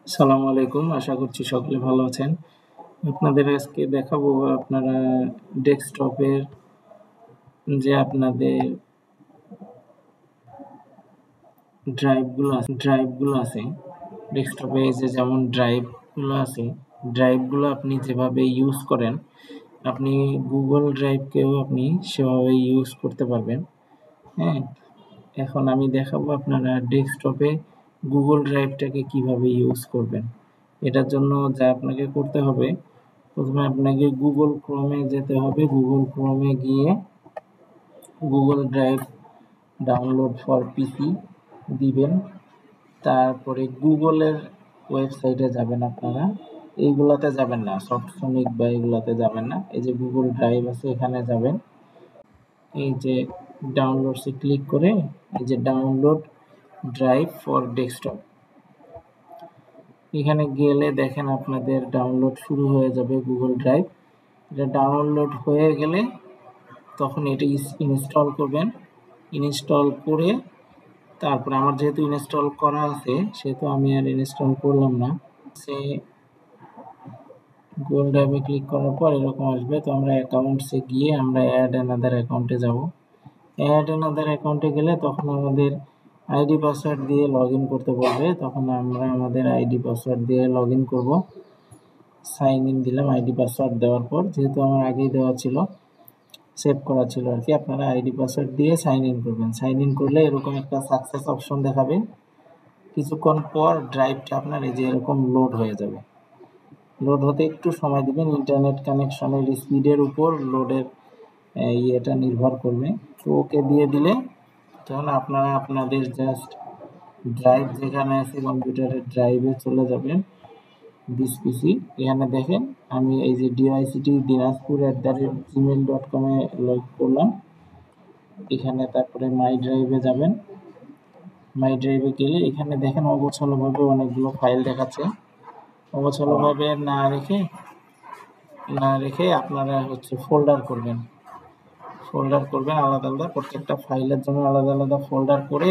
আসসালামু আলাইকুম। আশা করছি সকলে ভালো আছেন। আপনাদের আজকে দেখাবো আপনারা ডেস্কটপের যে আপনাদের ড্রাইভগুলো আছে, ডেস্কটপে যে যেমন ড্রাইভগুলো আছে, ড্রাইভগুলো আপনি যেভাবে ইউজ করেন, আপনি গুগল ড্রাইভকেও আপনি সেভাবে ইউজ করতে পারবেন। হ্যাঁ? এখন আমি দেখাবো আপনারা ডেস্কটপে গুগল ড্রাইভটাকে কিভাবে ইউজ করবেন। এটার জন্য যা আপনাকে করতে হবে, প্রথমে আপনাকে গুগল ক্রোমে যেতে হবে। গুগল ক্রোমে গিয়ে গুগল ড্রাইভ ডাউনলোড ফর পিসি দিবেন। তারপরে গুগলের ওয়েবসাইটে যাবেন আপনারা। এইগুলাতে যাবেন না, সফটসনিক বা এগুলাতে যাবেন না। এই যে গুগল ড্রাইভ আছে এখানে যাবেন। এই যে ডাউনলোডসে ক্লিক করে এই যে ডাউনলোড ড্রাইভ ফর ডেস্কটপ, এখানে গেলে দেখেন আপনাদের ডাউনলোড শুরু হয়ে যাবে গুগল ড্রাইভ। এটা ডাউনলোড হয়ে গেলে তখন এটা ইনস্টল করবেন। ইনস্টল করে তারপরে আমার যেহেতু ইনস্টল করা আছে সেহেতু আমি আর ইনস্টল করলাম না। সে গুগল ড্রাইভে ক্লিক করার পর এরকম আসবে। তো আমরা অ্যাকাউন্টসে গিয়ে আমরা অ্যাড অ্যানাদার অ্যাকাউন্টে যাব। অ্যাড অ্যানাদার অ্যাকাউন্টে গেলে তখন আমাদের আইডি পাসওয়ার্ড দিয়ে লগ ইন করতে বলবে। তখন আমরা আমাদের আইডি পাসওয়ার্ড দিয়ে লগ ইন করবো। সাইন ইন দিলাম আইডি পাসওয়ার্ড দেওয়ার পর, যেহেতু আমার আগেই দেওয়া ছিল, সেভ করা ছিল আর কি। আপনারা আইডি পাসওয়ার্ড দিয়ে সাইন ইন করবেন। সাইন ইন করলে এরকম একটা সাকসেস অপশন দেখাবে। কিছুক্ষণ পর ড্রাইভটা আপনার এই যে এরকম লোড হয়ে যাবে। লোড হতে একটু সময় দিবেন। ইন্টারনেট কানেকশনের স্পিডের উপর লোডের ইয়েটা নির্ভর করবে। তো ওকে দিয়ে দিলে তখন আপনারা আপনাদের জাস্ট ড্রাইভ যেখানে আছে কম্পিউটারের ড্রাইভে চলে যাবেন। দিস পিসি এখানে দেখেন আমি এই যে dict@gmail.com এ লগ করলাম। এখানে তারপরে মাই ড্রাইভে যাবেন। মাই ড্রাইভে গেলে এখানে দেখেন অগোছালোভাবে অনেকগুলো ফাইল দেখাচ্ছে। অগোছালোভাবে না রেখে আপনারা ফোল্ডার করবেন। আলাদা আলাদা, প্রত্যেকটা ফাইলের জন্য আলাদা আলাদা ফোল্ডার করে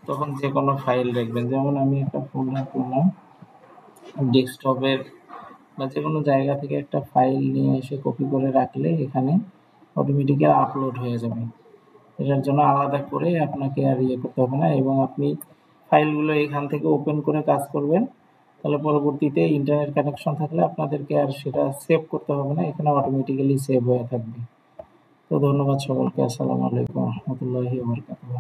তখন যে কোনো ফাইল রাখবেন। যেমন আমি একটা ফোল্ডার করলাম ডেস্কটপের বা যে কোনো জায়গা থেকে একটা ফাইল নিয়ে এসে কপি করে রাখলে এখানে অটোমেটিক্যালি আপলোড হয়ে যাবে। এটার জন্য আলাদা করে আপনাকে আর ইয়ে করতে হবে না, এবং আপনি ফাইলগুলো এখান থেকে ওপেন করে কাজ করবেন। তাহলে পরবর্তীতে ইন্টারনেট কানেকশন থাকলে আপনাদেরকে আর সেটা সেভ করতে হবে না, এখানে অটোমেটিক্যালি সেভ হয়ে থাকবে। তো ধন্যবাদ সকলকে। আসসালামু আলাইকুম রহমতুল্লাহি ওয়া বারাকাতুহু।